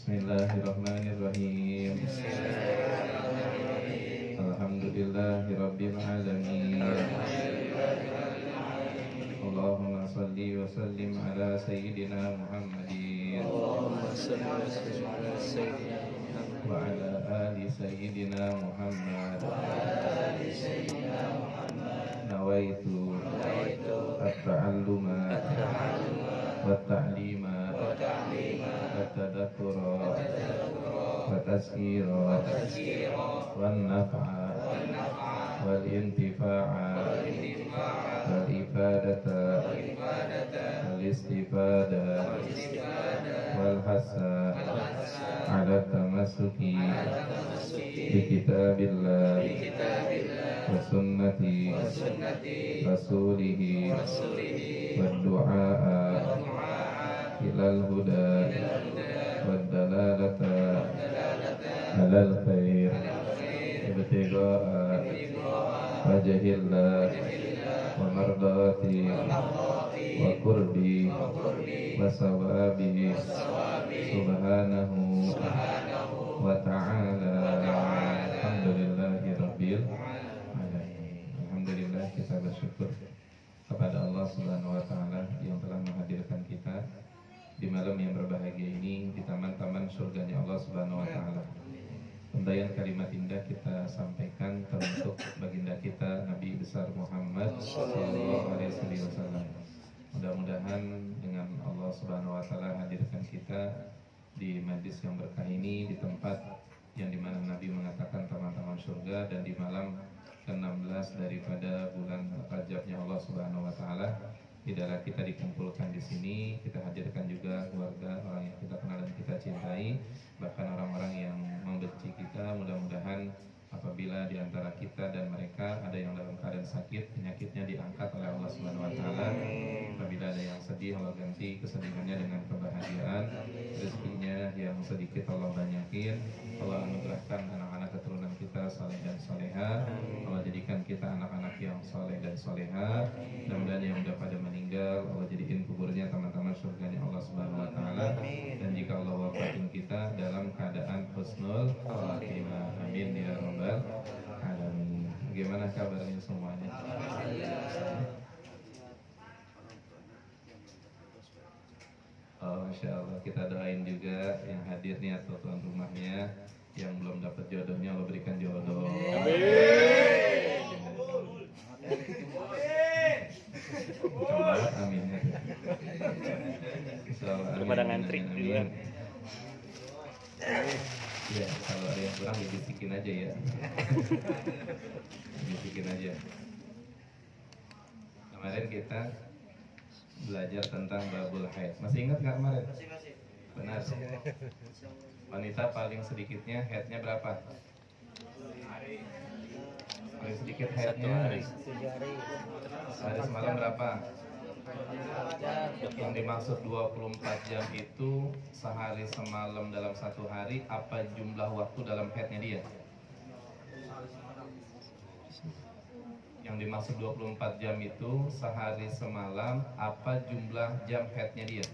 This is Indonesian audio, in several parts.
Bismillahirrahmanirrahim. Alhamdulillahirabbil alamin. Allahumma shalli wa sallim ala sayyidina Muhammadin wa ala ali sayyidina Muhammad. Nawaitu at-ta'alluma wat-ta'lima wat-tadakkura wat-tazkira wan-naf'a wal-intifa'a wal-ifadata wal-istifada wal-hassa ala tamassuki bi kitabillah wa sunnati rasulihi wa du'a'a ilal huda wa dalalata alal khair ibtigha'a wajhillah wa mardati wa qurbi wa sawabi subhanahu wa ta'ala. Alhamdulillahi rabbil alamin. Alhamdulillah, kita bersyukur kepada Allah Subhanahu wa taala yang telah menghadirkan kita di malam yang berbahagia ini di taman-taman surganya Allah Subhanahu wa taala. Untayan kalimat indah kita sampaikan teruntuk baginda kita Nabi besar Muhammad sallallahu alaihi wasallam. Mudah-mudahan dengan Allah Subhanahu wa taala hadirkan kita di majlis yang berkah ini, di tempat yang dimana Nabi mengatakan taman-taman surga, dan di malam ke-16 daripada bulan Rajabnya Allah Subhanahu wa taala, tidaklah kita dikumpulkan di sini, kita hadirkan juga keluarga, orang yang kita kenal dan kita cintai, bahkan orang-orang yang membenci kita. Mudah-mudahan apabila di antara kita dan mereka ada yang dalam keadaan sakit, penyakitnya diangkat oleh Allah Subhanahu wa taala. Apabila ada yang sedih, Allah ganti kesedihannya dengan kebahagiaan. Rezekinya yang sedikit Allah banyakin. Allah anugerahkan anak-anak keturunan kita saleh dan soleha. Allah jadikan kita anak-anak yang soleh dan soleha. Mudah-mudahan yang sudah pada meninggal, Allah jadikan kuburnya teman-teman surganya Allah Subhanahu wa taala. Dan jika Allah wafatin kita dalam keadaan husnul khatimah, amin ya rabbal alamin. Bagaimana kabarnya semuanya? Oh, Masya Allah, kita doain juga yang hadir nih atau tuan rumahnya yang belum dapat jodohnya, Allah berikan jodoh. Amin. Amin. Kepada ngantri juga. Ya, kalau ada yang kurang dibisikin aja ya. Dibisikin aja. Kemarin kita belajar tentang babul haid. Masih ingat nggak kemarin? Masih. Benar. Wanita paling sedikitnya haidnya berapa? Paling sedikit haidnya hari semalam berapa? Yang dimaksud 24 jam itu sehari semalam dalam satu hari, apa jumlah waktu dalam haidnya dia? Yang dimaksud 24 jam itu sehari semalam, apa jumlah jam haidnya dia?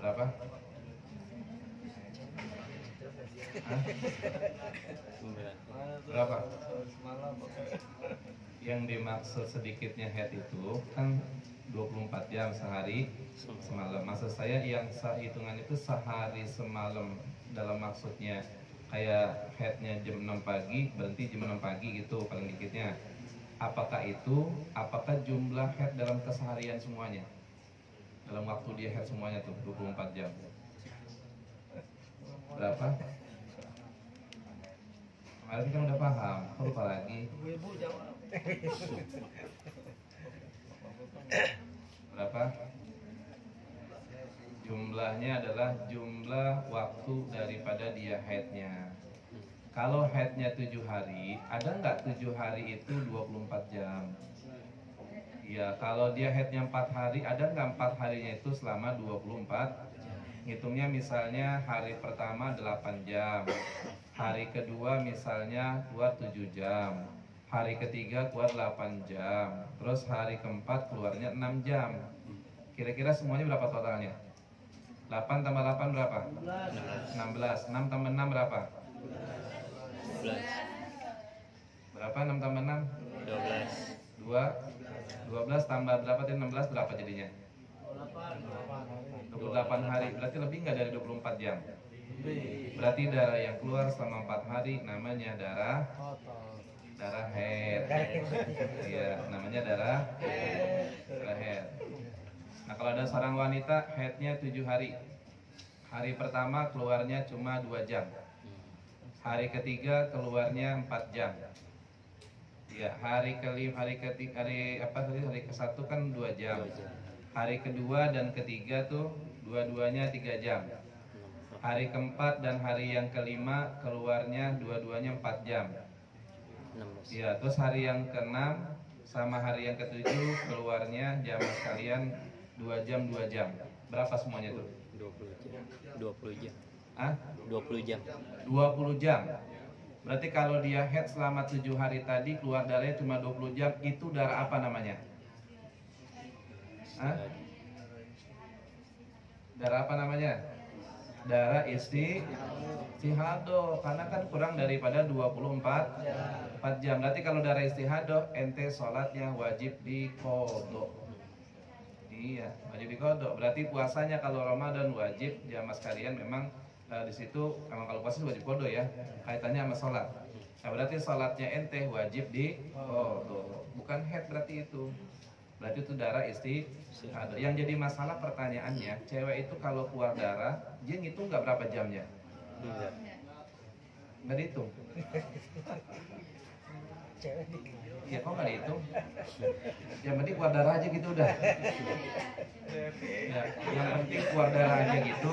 Berapa? Hah? Berapa? Yang dimaksud sedikitnya haid itu kan 24 jam sehari semalam. Maksud saya yang hitungan itu sehari semalam, dalam maksudnya kayak haidnya jam 6 pagi, berhenti jam 6 pagi gitu paling dikitnya. Apakah jumlah haid dalam keseharian semuanya? Dalam waktu dia haid semuanya tuh 24 jam. Berapa? Kemarin kan udah paham, kok lupa lagi? Ibu jawab. Berapa? Jumlahnya adalah jumlah waktu daripada dia haidnya. Kalau haidnya 7 hari, ada nggak 7 hari itu 24 jam? Ya, kalau dia haidnya 4 hari, ada nggak 4 harinya itu selama 24? Ngitungnya misalnya hari pertama 8 jam, hari kedua misalnya keluar 7 jam, hari ketiga keluar 8 jam, terus hari keempat keluarnya 6 jam. Kira-kira semuanya berapa totalnya? 8 tambah 8 berapa? 16. 6 tambah 6 berapa? 12. Berapa 6 tambah 6? 12 tambah berapa tadi 16 berapa jadinya? 28 hari. Berarti lebih nggak dari 24 jam? Berarti darah yang keluar selama 4 hari namanya darah haid. Iya, namanya darah haid. Nah, kalau ada seorang wanita haidnya 7 hari. Hari pertama keluarnya cuma 2 jam. Hari ketiga keluarnya 4 jam. Ya, hari ke-1 kan 2 jam. Hari kedua dan ketiga tuh dua-duanya 3 jam. Hari keempat dan hari yang kelima keluarnya dua-duanya 4 jam. Ya, terus hari yang keenam sama hari yang ketujuh keluarnya jamaah sekalian 2 jam 2 jam. Berapa semuanya tuh? 20 jam. 20 jam. Hah? 20 jam. 20 jam. Berarti kalau dia head selama 7 hari tadi keluar darahnya cuma 20 jam, itu darah apa namanya? Hah? Darah apa namanya? Darah istihadoh, karena kan kurang daripada 24 jam. Berarti kalau darah istihadoh, ente sholatnya wajib diqodho. Iya, wajib diqodho. Berarti puasanya kalau Ramadan wajib, jamaah sekalian memang di situ memang kalau puasa wajib qodho ya, kaitannya sama sholat. Nah, berarti sholatnya ente wajib diqodho, bukan head berarti itu. Berarti itu darah istihadoh. Yang jadi masalah pertanyaannya, cewek itu kalau keluar darah, dia ngitung nggak berapa jamnya? Nggak dihitung. Ya kok nggak dihitung? Yang penting keluar darah aja gitu udah. Ya, yang penting keluar darah aja gitu.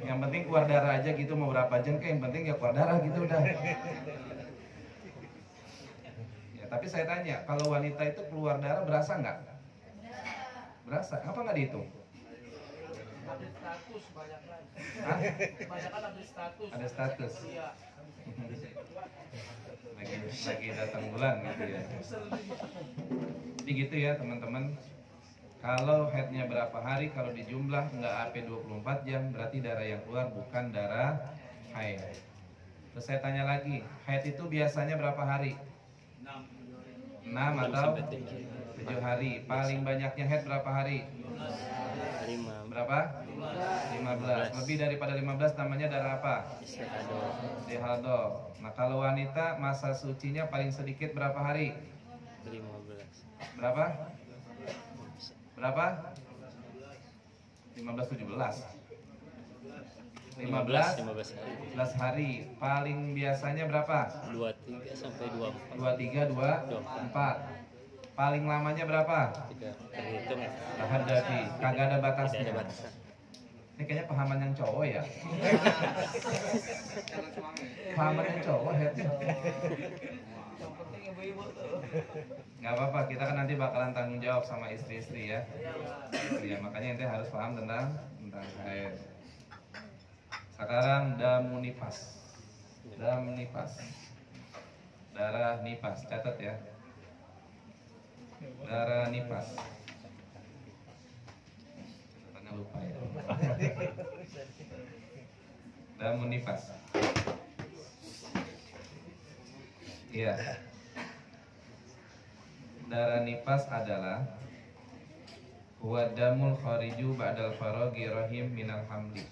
Yang penting keluar darah aja gitu, mau berapa jam kayak yang penting ya keluar darah gitu udah. Ya, tapi saya tanya, kalau wanita itu keluar darah berasa nggak? Berasa. Apa nggak dihitung? Ada status banyak kan. Hah? Banyak kan ada status. Ada status. Iya. lagi datang bulan gitu ya. Jadi gitu ya teman-teman. Kalau headnya berapa hari, kalau dijumlah nggak AP 24 jam, berarti darah yang keluar bukan darah haid. Terus saya tanya lagi, haid itu biasanya berapa hari? 6 atau 7 hari. Paling banyaknya haid berapa hari? 5. Berapa? 15. Lebih daripada 15 namanya darah apa? Istihadoh. Nah, kalau wanita masa sucinya paling sedikit berapa hari? 15. Berapa? Berapa? 15 17. 15 hari. Paling biasanya berapa? 23 sampai 24. 23 24. Paling lamanya berapa? Tidak terhitung ya. Hadafi. Kagak ada batasnya. Tidak ada batasan. Ini kayaknya pahaman yang cowok ya. Pahaman yang cowok headnya. Yang penting ibu-ibu tuh. Nggak apa-apa, kita kan nanti bakalan tanggung jawab sama istri-istri ya. Ya, makanya ente harus paham tentang haid. Sekarang damu nifas. Damu nifas. Darah nifas, catat ya. Darah nifas. Catatannya lupa ya. Damu nifas. Iya. Darah nifas adalah wadamul khariju ba'dal faraghi rahim minal hamli.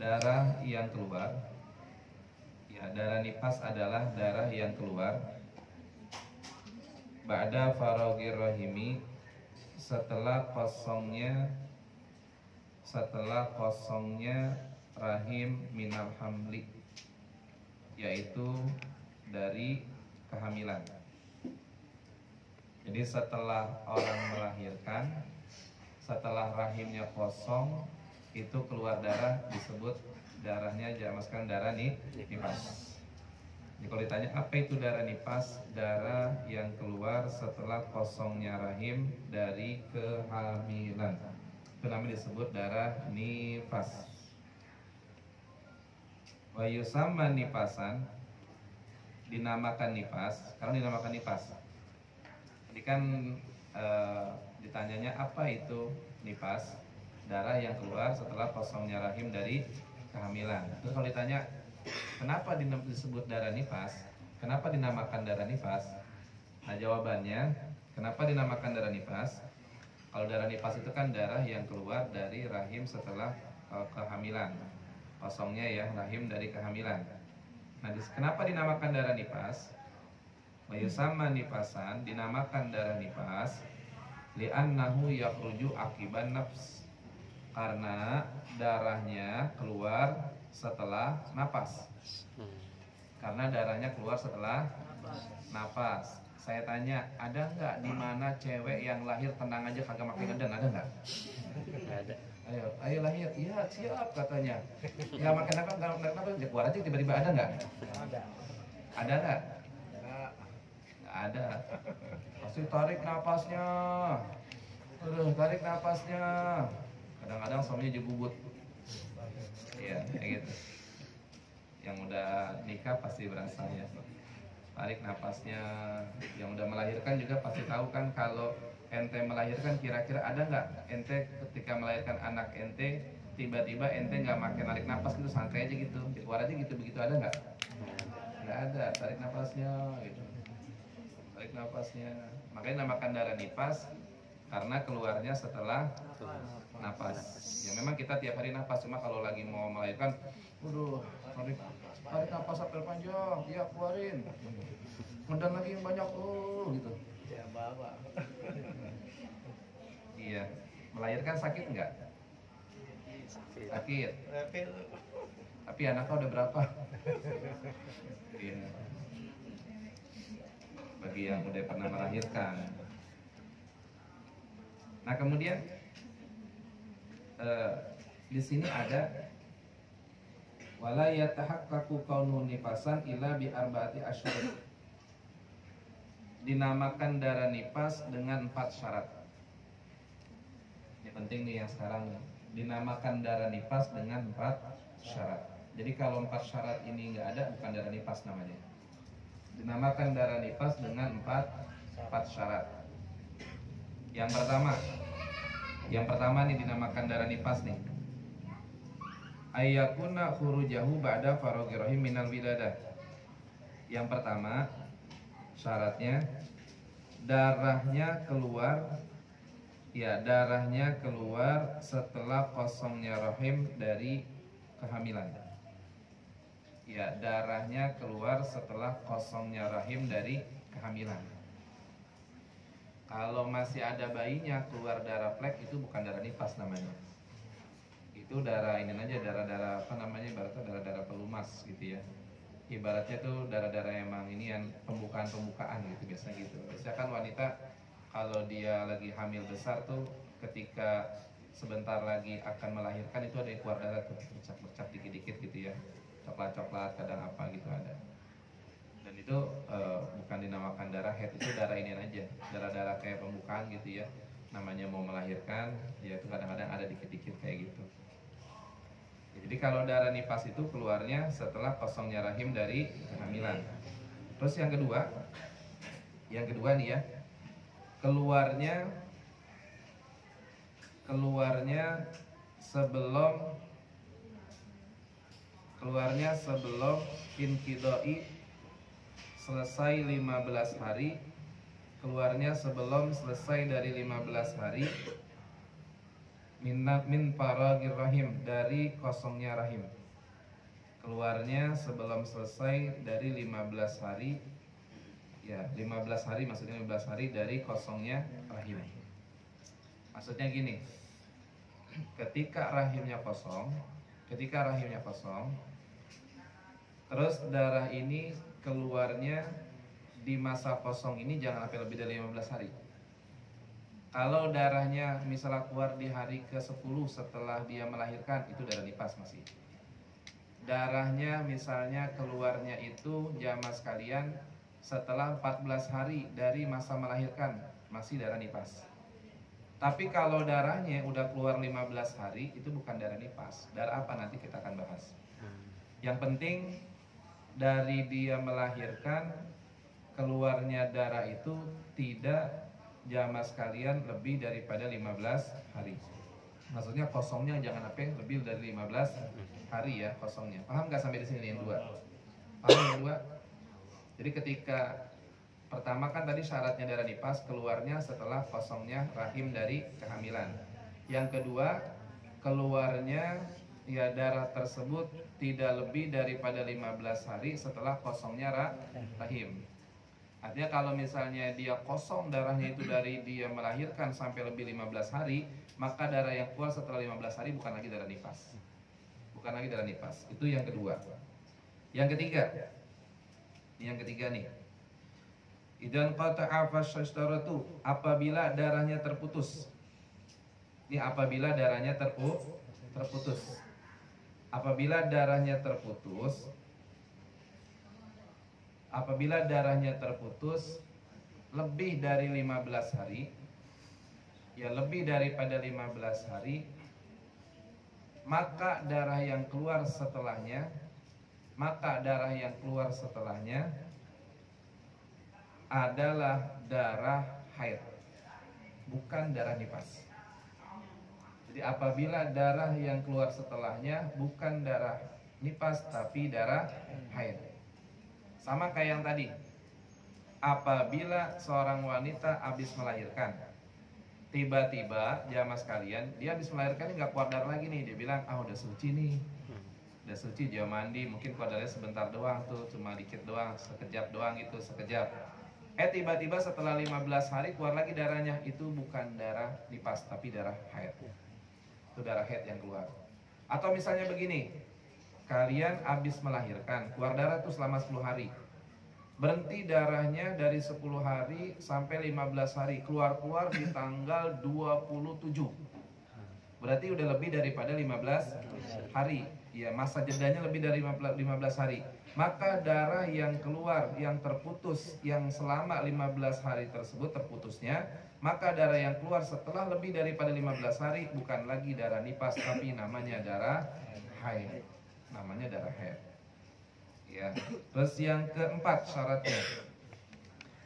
Darah yang keluar. Ya, darah nifas adalah darah yang keluar ba'da faraghi rahimi, setelah kosongnya rahim minal hamli, yaitu dari kehamilan. Jadi setelah orang melahirkan, setelah rahimnya kosong, itu keluar darah, disebut darahnya jamaskan darah nifas. Jadi kalau ditanya apa itu darah nifas, darah yang keluar setelah kosongnya rahim dari kehamilan, itu namanya disebut darah nifas. Wa yusamma nifasan, dinamakan nifas. Kalau dinamakan nifas, jadi kan ditanyanya apa itu nifas, darah yang keluar setelah kosongnya rahim dari kehamilan. Terus kalau ditanya kenapa disebut darah nifas, kenapa dinamakan darah nifas? Nah jawabannya, kenapa dinamakan darah nifas? Kalau darah nifas itu kan darah yang keluar dari rahim setelah kehamilan, kosongnya ya rahim dari kehamilan. Nah kenapa dinamakan darah nifas? Wayusama nifasan, dinamakan darah nifas li'annahu yakhruju akiban nafs, karena darahnya keluar setelah napas. Karena darahnya keluar setelah napas. Saya tanya, ada nggak di mana cewek yang lahir tenang aja kagak pakai ngeden, ada nggak? Nggak ada. Ayo lahir, iya siap katanya. Nggak makan apa, nggak keluar aja tiba-tiba, ada nggak? Ada nggak? Nggak ada. Pasti tarik napasnya. Tarik napasnya. Kadang-kadang suaminya juga bubut. Iya, kayak gitu. Yang udah nikah pasti berasa ya. Tarik napasnya. Yang udah melahirkan juga pasti tahu kan, kalau ente melahirkan kira-kira ada nggak ente ketika melahirkan anak ente tiba-tiba ente nggak makin tarik napas gitu, santai aja gitu, keluar aja gitu, begitu ada nggak? Nggak ada, tarik napasnya gitu. Tarik napasnya. Makanya namakan darah nifas karena keluarnya setelah napas. Ya memang kita tiap hari napas, cuma kalau lagi mau melahirkan, tarik napas sampai panjang, iya keluarin. Ngeden lagi yang banyak gitu. Ya bawa. Iya. Melahirkan sakit nggak? Sakit. Tapi anaknya udah berapa? Iya. Bagi yang udah pernah melahirkan. Nah kemudian di sini ada wala yatahaqqaqu kaunu nifasan illa bi arba'ati asyhur. Dinamakan darah nifas dengan 4 syarat. Ini penting nih yang sekarang, dinamakan darah nifas dengan 4 syarat. Jadi kalau 4 syarat ini nggak ada, bukan darah nifas namanya. Dinamakan darah nifas dengan 4 syarat. Yang pertama nih dinamakan darah nifas nih. Ayyakuna khurujahu ba'da faraghi rahim minal wiladah. Yang pertama syaratnya darahnya keluar setelah kosongnya rahim dari kehamilan. Ya, darahnya keluar setelah kosongnya rahim dari kehamilan. Kalau masih ada bayinya keluar darah flek, itu bukan darah nifas namanya. Itu darah ini aja, darah-darah apa namanya, ibaratnya darah-darah pelumas gitu ya. Ibaratnya tuh darah-darah emang ini yang pembukaan gitu, biasanya gitu. Biasanya kan wanita kalau dia lagi hamil besar tuh, ketika sebentar lagi akan melahirkan itu ada yang keluar darah tuh, bercak-bercak dikit-dikit gitu ya, coklat-coklat kadang apa gitu ada. Dan itu bukan dinamakan darah head, itu darah ini aja, darah-darah kayak pembukaan gitu ya. Namanya mau melahirkan, ya itu kadang-kadang ada dikit-dikit kayak gitu. Jadi kalau darah nifas itu keluarnya setelah kosongnya rahim dari kehamilan. Terus yang kedua nih ya, keluarnya sebelum inqidai selesai 15 hari, keluarnya sebelum selesai dari 15 hari min faragir rahim, dari kosongnya rahim. Keluarnya sebelum selesai dari 15 hari. Ya, 15 hari maksudnya 15 hari dari kosongnya rahim. Maksudnya gini. Ketika rahimnya kosong, terus darah ini keluarnya di masa kosong ini jangan sampai lebih dari 15 hari. Kalau darahnya misalnya keluar di hari ke-10 setelah dia melahirkan, itu darah nifas masih. Darahnya misalnya keluarnya itu jamaah sekalian setelah 14 hari dari masa melahirkan, masih darah nifas. Tapi kalau darahnya udah keluar 15 hari, itu bukan darah nifas. Darah apa nanti kita akan bahas. Yang penting dari dia melahirkan keluarnya darah itu tidak jamaah sekalian lebih daripada 15 hari. Maksudnya kosongnya jangan sampai lebih dari 15 hari ya kosongnya. Paham nggak sampai di sini yang dua? Paham yang dua? Jadi ketika pertama kan tadi syaratnya darah nifas keluarnya setelah kosongnya rahim dari kehamilan. Yang kedua, keluarnya ya darah tersebut tidak lebih daripada 15 hari setelah kosongnya rahim. Artinya kalau misalnya dia kosong darahnya itu dari dia melahirkan sampai lebih 15 hari, maka darah yang keluar setelah 15 hari bukan lagi darah nifas. Bukan lagi darah nifas. Itu yang kedua. Yang ketiga. Yang ketiga nih. Idan qata'a fasyashtaratu, apabila darahnya terputus. Ini apabila darahnya terputus. Apabila darahnya terputus, apabila darahnya terputus lebih dari 15 hari, ya lebih daripada 15 hari, maka darah yang keluar setelahnya, adalah darah haid, bukan darah nifas. Jadi apabila darah yang keluar setelahnya bukan darah nifas tapi darah haid. Sama kayak yang tadi. Apabila seorang wanita habis melahirkan, tiba-tiba jamaah sekalian, dia habis melahirkan nggak keluar darah lagi nih. Dia bilang, udah suci nih, udah suci, dia mandi, mungkin keluar darahnya sebentar doang tuh, cuma dikit doang, sekejap doang itu, sekejap. Tiba-tiba setelah 15 hari keluar lagi darahnya, itu bukan darah nifas tapi darah haid. Itu darah haid yang keluar. Atau misalnya begini, kalian habis melahirkan, keluar darah tuh selama 10 hari. Berhenti darahnya dari 10 hari sampai 15 hari, keluar-keluar di tanggal 27. Berarti udah lebih daripada 15 hari. Ya, masa jedanya lebih dari 15 hari. Maka darah yang keluar, yang terputus, yang selama 15 hari tersebut terputusnya, maka darah yang keluar setelah lebih daripada 15 hari bukan lagi darah nifas tapi namanya darah haid. Namanya darah haid. Ya. Terus yang keempat syaratnya.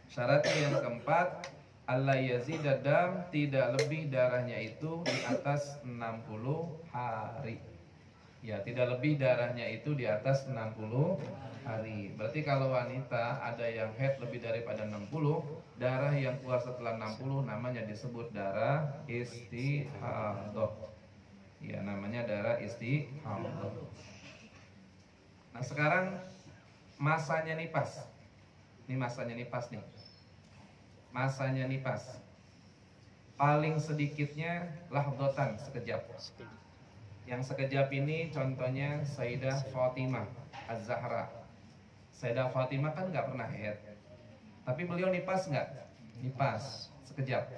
Syaratnya yang keempat, alla yazida dam, tidak lebih darahnya itu di atas 60 hari. Ya, tidak lebih darahnya itu di atas 60 hari. Berarti kalau wanita ada yang haid lebih daripada 60, darah yang keluar setelah 60 namanya disebut darah istihadah. Ya, namanya darah istihadah. Nah, sekarang masanya nifas. Ini masanya nifas nih. Masanya nifas. Paling sedikitnya lahdotan, sekejap. Yang sekejap ini contohnya Sayyidah Fatimah Az-Zahra. Sayyidah Fatimah kan nggak pernah haid, tapi beliau nifas nggak? Nifas, sekejap.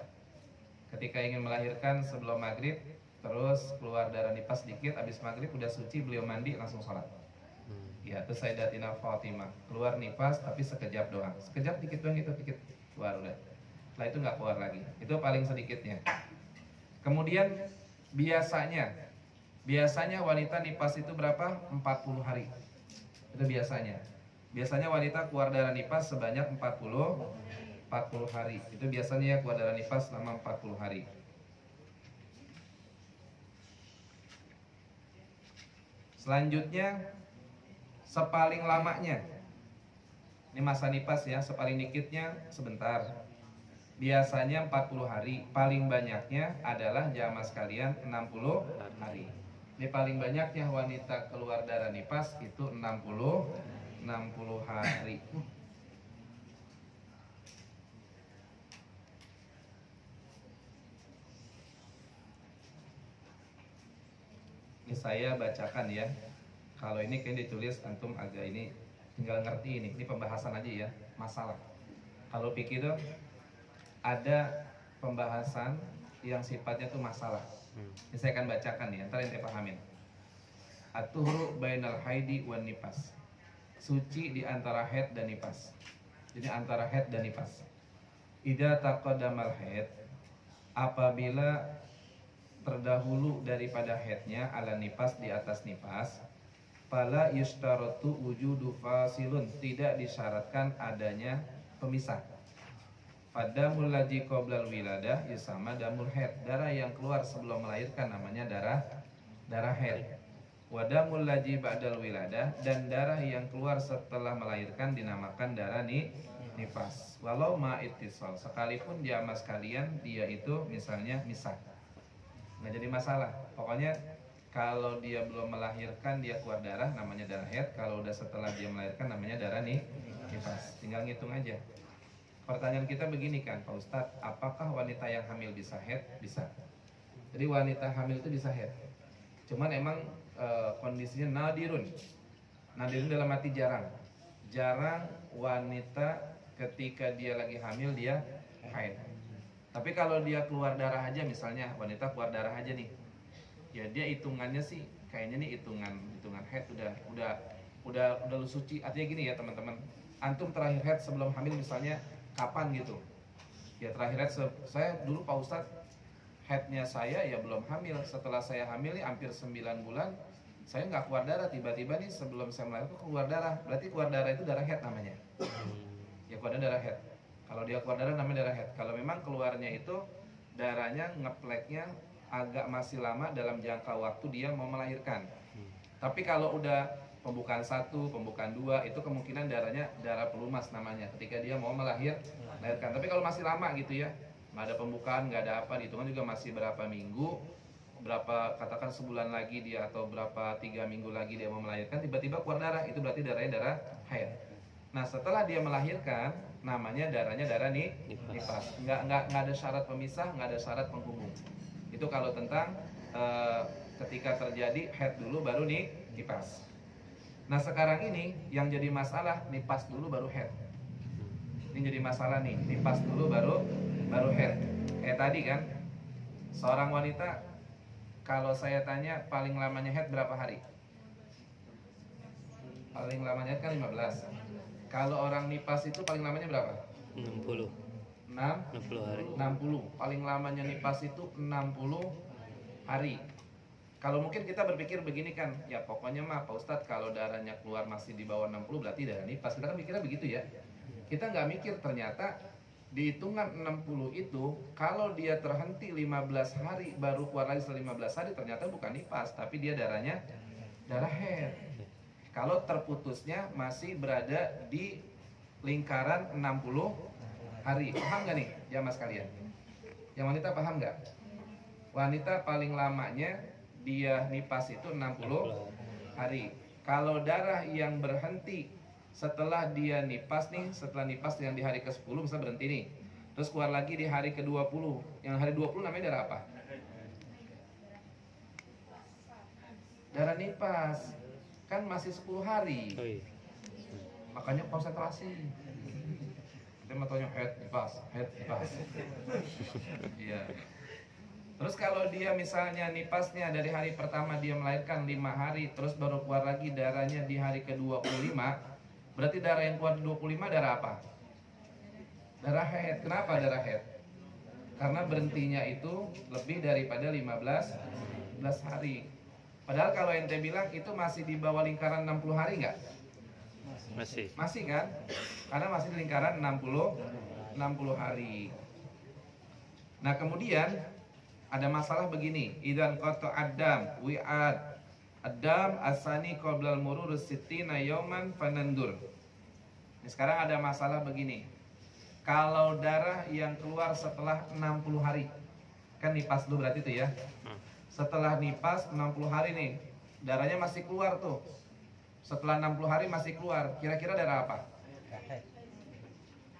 Ketika ingin melahirkan sebelum maghrib, terus keluar darah nifas sedikit, habis maghrib udah suci, beliau mandi langsung sholat. Ya, itu Sayyidatina Fatimah, keluar nifas tapi sekejap doang, sekejap dikit doang gitu, dikit keluar udah. Setelah itu nggak keluar lagi. Itu paling sedikitnya. Kemudian biasanya wanita nifas itu berapa? 40 hari. Itu biasanya. Biasanya wanita keluar darah nifas sebanyak 40 hari. Itu biasanya ya keluar darah nifas selama 40 hari. Selanjutnya sepaling lamanya. Ini masa nifas ya, sepaling dikitnya sebentar. Biasanya 40 hari, paling banyaknya adalah jamaah sekalian 60 hari. Ini paling banyaknya wanita keluar darah nifas itu 60 hari. Ini saya bacakan ya. Kalau ini kayaknya ditulis antum agak ini tinggal ngerti ini. Ini pembahasan aja ya, masalah. Kalau fikih itu ada pembahasan yang sifatnya tuh masalah. Ini saya akan bacakan ya, ntar ente pahamin. At-tuhru bainal haidi wan nifas. Suci di antara haid dan nifas. Jadi antara haid dan nifas. Idza taqaddamal haid, apabila terdahulu daripada haidnya ala nifas di atas nifas, fala yustaratu wujudu fasilun, tidak disyaratkan adanya pemisah. Fadamul ladzi qoblal wiladah yusama damul haid. Darah yang keluar sebelum melahirkan namanya darah haid. Wadamul ladzi ba'dal wiladah, dan darah yang keluar setelah melahirkan dinamakan darah nifas. Walau ma ittisal, sekalipun jamaah sekalian dia itu misalnya misah, nggak jadi masalah. Pokoknya kalau dia belum melahirkan dia keluar darah namanya darah haid. Kalau udah setelah dia melahirkan namanya darah nifas. Tinggal ngitung aja. Pertanyaan kita begini kan Pak Ustadz, apakah wanita yang hamil bisa haid? Bisa. Jadi wanita hamil itu bisa haid. Cuman emang kondisinya nadirun dalam arti jarang wanita ketika dia lagi hamil dia haid. Tapi kalau dia keluar darah aja, misalnya wanita keluar darah aja nih, ya dia hitungannya sih kayaknya nih hitungan haid udah lu suci. Artinya gini ya teman-teman, antum terakhir haid sebelum hamil misalnya kapan gitu ya? Terakhir haid saya dulu Pak Ustadz, haidnya saya ya belum hamil. Setelah saya hamil nih hampir 9 bulan saya nggak keluar darah, tiba-tiba nih sebelum saya melahirkan keluar darah. Berarti keluar darah itu darah haid namanya. Ya keluar darah haid. Kalau dia keluar darah namanya darah haid. Kalau memang keluarnya itu darahnya ngepleknya agak masih lama dalam jangka waktu dia mau melahirkan. Tapi kalau udah pembukaan 1, pembukaan 2, itu kemungkinan darahnya darah pelumas namanya ketika dia mau melahirkan. Tapi kalau masih lama gitu ya, nggak ada pembukaan, nggak ada apa, dihitungan juga masih berapa minggu, berapa katakan sebulan lagi dia atau berapa 3 minggu lagi dia mau melahirkan, tiba-tiba keluar darah, itu berarti darahnya darah haid. Nah setelah dia melahirkan namanya darahnya darah nifas. Nggak ada syarat pemisah, nggak ada syarat penghubung. Itu kalau tentang ketika terjadi haid dulu baru nifas. Nah sekarang ini yang jadi masalah nifas dulu baru haid. Ini jadi masalah nih, nifas dulu baru haid. Kayak tadi kan, seorang wanita kalau saya tanya paling lamanya haid berapa hari? Paling lamanya haid kan 15. Kalau orang nifas itu paling lamanya berapa? 60 hari. 60. Paling lamanya nifas itu 60 hari. Kalau mungkin kita berpikir begini kan, ya pokoknya mah Pak Ustadz kalau darahnya keluar masih di bawah 60 berarti darah nifas. Kita kan mikirnya begitu ya. Kita nggak mikir ternyata di hitungan 60 itu kalau dia terhenti 15 hari baru keluar lagi setelah 15 hari, ternyata bukan nifas tapi dia darahnya darah haid. Kalau terputusnya masih berada di lingkaran 60 hari. Paham nggak nih jamaah sekalian? Yang wanita paham nggak? Wanita paling lamanya dia nifas itu 60 hari. Kalau darah yang berhenti setelah dia nifas nih, setelah nifas yang di hari ke-10 bisa berhenti nih, terus keluar lagi di hari ke-20. Yang hari 20 namanya darah apa? Darah nifas. Kan masih 10 hari. Makanya konsentrasi. Kita mau tanya haid nifas. Iya. Terus kalau dia misalnya nifasnya dari hari pertama dia melahirkan 5 hari, terus baru keluar lagi darahnya di hari ke-25, berarti darah yang keluar di 25 darah apa? Darah haid. Kenapa darah haid? Karena berhentinya itu lebih daripada 15 hari. Padahal kalau ente bilang itu masih di bawah lingkaran 60 hari nggak? Masih kan? Karena masih di lingkaran 60 hari. Nah kemudian ada masalah begini, idan qata adam wi'ad adam asani qoblal murur sittina yauman fanandur. Nah, sekarang ada masalah begini. Kalau darah yang keluar setelah 60 hari, kan nifas dulu berarti itu ya. Setelah nifas 60 hari nih, darahnya masih keluar tuh. Setelah 60 hari masih keluar, kira-kira darah apa?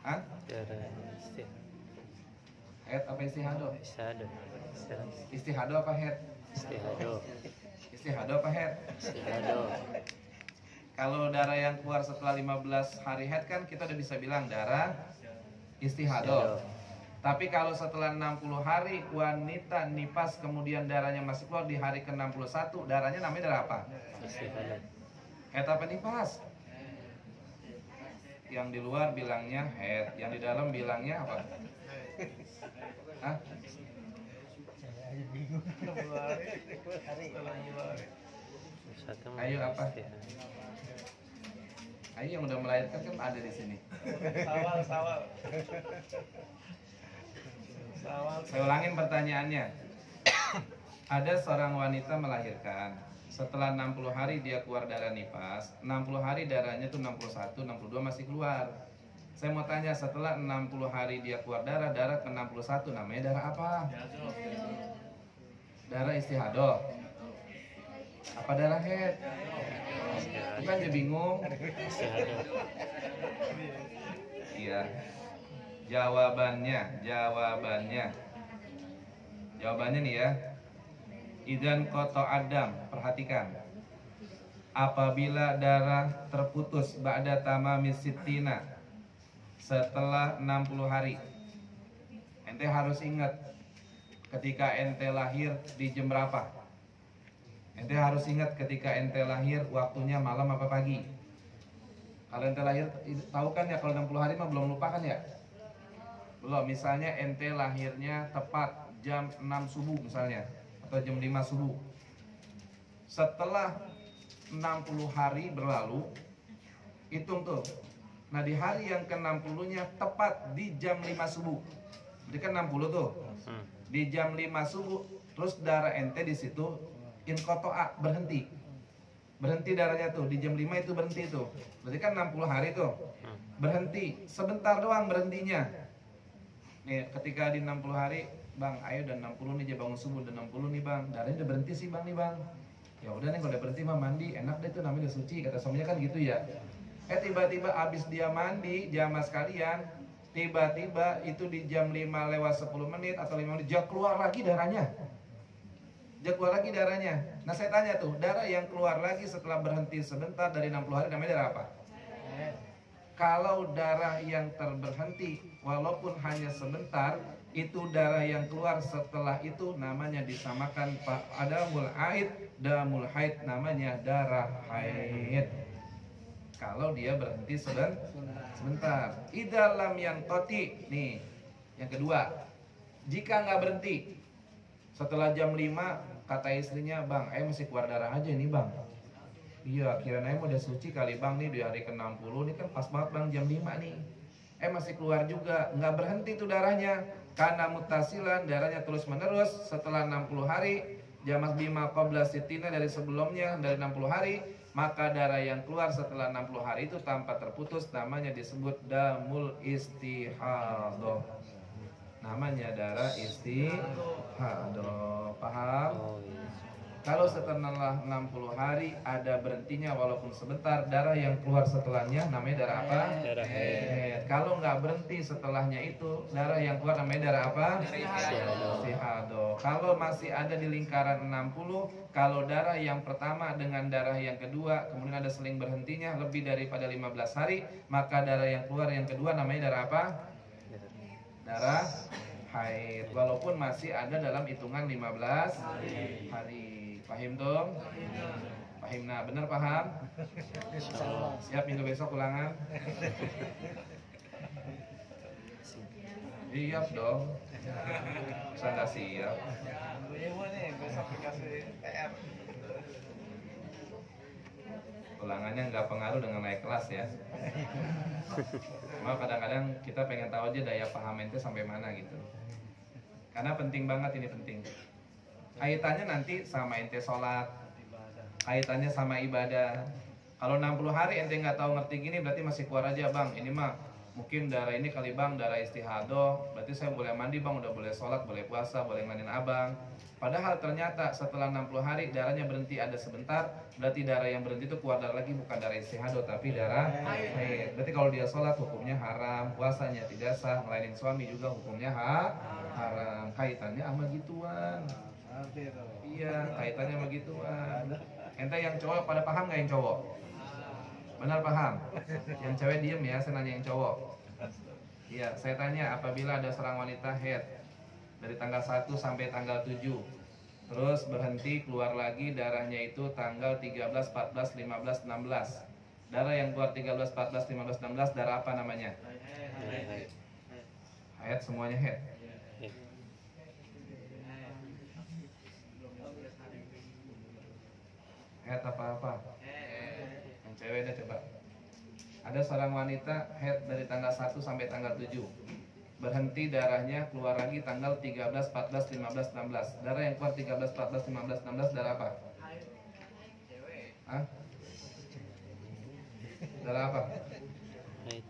Hah? Darah Haid apa istihado? Istihado apa haid? Istihado apa haid? Kalau darah yang keluar setelah 15 hari haid kan kita udah bisa bilang darah istihado. Tapi kalau setelah 60 hari wanita nifas kemudian darahnya masih keluar di hari ke-61, darahnya namanya darah apa? Haid apa nifas? Yang di luar bilangnya haid, yang di dalam bilangnya apa? Hah? Ayo apa? Ayo yang udah melahirkan kan ada di sini. Sawal. Sawal. Saya ulangin pertanyaannya. Ada seorang wanita melahirkan. Setelah 60 hari dia keluar darah nifas. 60 hari darahnya tuh 61, 62 masih keluar. Saya mau tanya, setelah 60 hari dia keluar darah ke 61 namanya darah apa? Darah istihadah. Apa darah haid? Bukan dia bingung. Iya. Jawabannya nih ya. Idzan qata adam, perhatikan. Apabila darah terputus ba'da tamamis sittina, setelah 60 hari. Ente harus ingat ketika ente lahir di jam berapa? Ente harus ingat ketika ente lahir waktunya malam apa pagi? Kalau ente lahir, tahu kan ya kalau 60 hari mah belum lupa kan ya? Belum, misalnya ente lahirnya tepat jam 6 subuh misalnya, atau jam 5 subuh. Setelah 60 hari berlalu, hitung tuh. Nah di hari yang ke-60-nya tepat di jam 5 subuh. Jadi kan 60 tuh. Di jam 5 subuh, terus darah ente di situ inqata'a, berhenti. Berhenti darahnya tuh di jam 5 itu berhenti tuh. Berarti kan 60 hari tuh. Berhenti, sebentar doang berhentinya. Nih, ketika di 60 hari, Bang, ayo udah 60 nih, dia bangun subuh udah 60 nih, Bang. Darahnya udah berhenti sih, Bang nih, Bang. Ya udah nih kalau udah berhenti mah mandi, enak deh tuh namanya udah suci, kata suaminya kan gitu ya. Tiba-tiba abis dia mandi, jamaah sekalian, tiba-tiba itu di jam 5 lewat 10 menit atau 5 menit dia keluar lagi darahnya. Nah saya tanya tuh, darah yang keluar lagi setelah berhenti sebentar dari 60 hari namanya darah apa? Kalau darah yang terberhenti walaupun hanya sebentar, itu darah yang keluar setelah itu namanya disamakan damul haid, namanya darah haid. Kalau dia berhenti sebentar. Idalam yang toti, nih yang kedua, jika nggak berhenti setelah jam 5, kata istrinya, Bang, masih keluar darah aja nih, Bang. Iya, kirain udah suci kali, Bang, nih di hari ke-60 nih kan pas banget, Bang, jam 5 nih. Masih keluar juga, nggak berhenti tuh darahnya. Karena mutasilan, darahnya terus menerus setelah 60 hari, jamas bima qabla sitina, dari sebelumnya dari 60 hari, maka darah yang keluar setelah 60 hari itu tanpa terputus namanya disebut damul istihadah. Namanya darah istihadah. Paham? Kalau setelah 60 hari ada berhentinya walaupun sebentar, darah yang keluar setelahnya namanya darah apa? Darah haid. Kalau nggak berhenti setelahnya itu, darah yang keluar namanya darah apa? Istihadah. Kalau masih ada di lingkaran 60, kalau darah yang pertama dengan darah yang kedua kemudian ada seling berhentinya lebih daripada 15 hari, maka darah yang keluar yang kedua namanya darah apa? Darah haid. Walaupun masih ada dalam hitungan 15 hari. Paham dong? Paham, nah bener paham? Siap minggu besok ulangan? Siap dong. Saya nggak siap. Besok dikasih PR. Ulangannya nggak pengaruh dengan naik kelas ya. Cuma kadang-kadang kita pengen tahu aja daya paham ente sampai mana gitu. Karena penting banget, ini penting. Kaitannya nanti sama ente sholat, kaitannya sama ibadah. Kalau 60 hari ente nggak tahu ngerti gini, berarti masih keluar aja, Bang. Ini mah mungkin darah ini kali, Bang, darah istihadah. Berarti saya boleh mandi, Bang, udah boleh sholat, boleh puasa, boleh ngelanin abang. Padahal ternyata setelah 60 hari darahnya berhenti ada sebentar, berarti darah yang berhenti itu keluar darah lagi, bukan darah istihadah tapi darah haid. Berarti kalau dia sholat hukumnya haram, puasanya tidak sah, ngelainin suami juga hukumnya haram. Kaitannya sama gituan. Iya, kaitannya sama gituan. Ente yang cowok pada paham nggak yang cowok? Benar paham? Yang cewek diem ya, saya nanya yang cowok. Iya, saya tanya, apabila ada seorang wanita haid dari tanggal 1 sampai tanggal 7, terus berhenti keluar lagi darahnya itu tanggal 13, 14, 15, 16. Darah yang keluar 13, 14, 15, 16 darah apa namanya? Haid, semuanya haid. Haid apa-apa? Yang cewek dah coba. Ada seorang wanita haid dari tanggal 1 sampai tanggal 7. Berhenti darahnya, keluar lagi tanggal 13, 14, 15, 16. Darah yang keluar 13, 14, 15, 16 darah apa? Hah? Darah apa? Haid.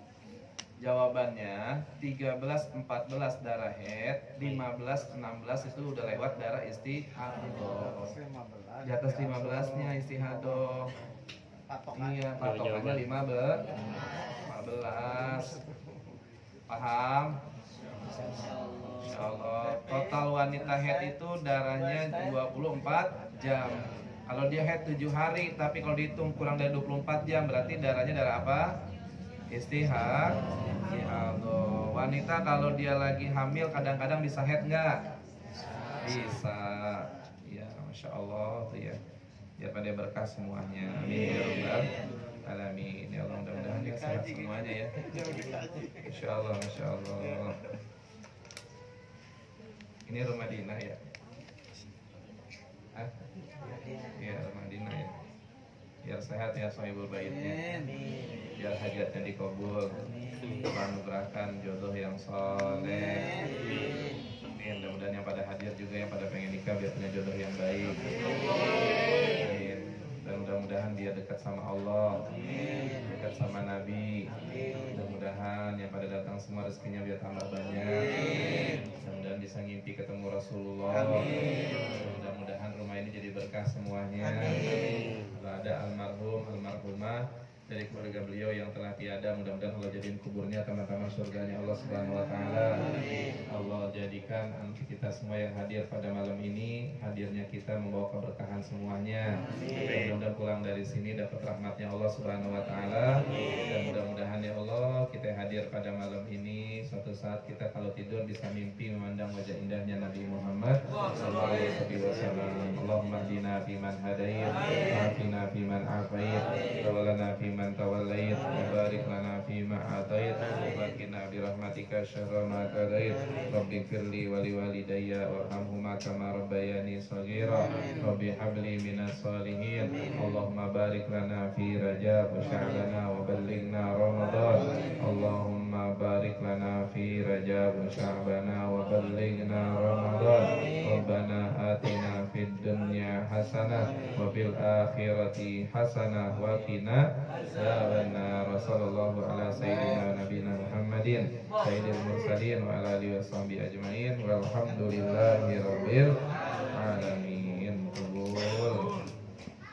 Jawabannya 13, 14 darah haid, 15, 16 itu udah lewat darah istihadah. Di atas 15-nya istihadah. Iya, patokannya 15. Paham? Insyaallah. Total wanita haid itu darahnya 24 jam. Kalau dia haid 7 hari, tapi kalau dihitung kurang dari 24 jam berarti darahnya darah apa? Istihadah. Wanita kalau dia lagi hamil kadang-kadang bisa haid nggak? Bisa. Ya, masya Allah tuh ya. Biar pada berkah semuanya. Amin ya rabbal alamin. Ya Allah, mudah-mudahan dia sehat semuanya ya. Masya Allah, masya Allah. Ini rumah Dina ya? Hah? Iya, rumah Dina ya. Biar sehat ya sahibul baitnya. Biar hajatnya dikabul. Anugerahkan jodoh yang soleh. Amin. Mudah-mudahan yang pada hadir juga yang pada pengen nikah biar punya jodoh yang baik. Amin. Dan mudah-mudahan dia dekat sama Allah, dekat sama Nabi. Mudah-mudahan yang pada datang semua rezekinya biar tambah banyak. Mudah-mudahan bisa ngimpi ketemu Rasulullah. Mudah-mudahan rumah ini jadi berkah semuanya. Kalau ada almarhum, almarhumah dari keluarga beliau yang telah tiada, mudah-mudahan Allah jadikan kuburnya taman-taman surganya Allah Subhanahu wa taala. Allah jadikan kita semua yang hadir pada malam ini, hadirnya kita membawa keberkahan semuanya. Mudah-mudahan pulang dari sini dapat rahmatnya Allah Subhanahu wa taala. Dan mudah-mudahan ya Allah kita hadir pada malam ini suatu saat kita kalau tidur bisa mimpi memandang wajah indahnya Nabi Muhammad sallallahu alaihi wasallam. Allahumma hdina fiman hadait, wa'afina fiman afait, tawallana fiman tawallait, wa barik lana fima atait, wa qina bi rahmatika syarra ma qadait. Rabbi firli wa liwalidayya warhamhuma kama rabbayani shaghira. Rabbi habli minas salihin. Allahumma barik lana fi Rajab wa sya'bana wa ballighna Ramadan. Allahumma barik lana fi Rajab wa sya'bana wa ballighna Ramadan. Rabbana atina fid dunya hasanah wa fil akhirati hasanah wa qina adzabannar. Sallallahu ala sayyidina nabiyina Muhammadin sayyidil mursalin wa ala alihi washabihi ajmain walhamdulillahi rabbil alamin. Qabul.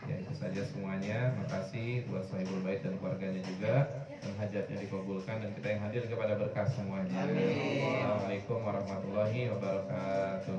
Ya, itu saja semuanya. Makasih buat sahibul bait dan keluarganya juga, dan hajatnya dikabulkan dan kita yang hadir kepada berkah semuanya. Assalamualaikum warahmatullahi wabarakatuh.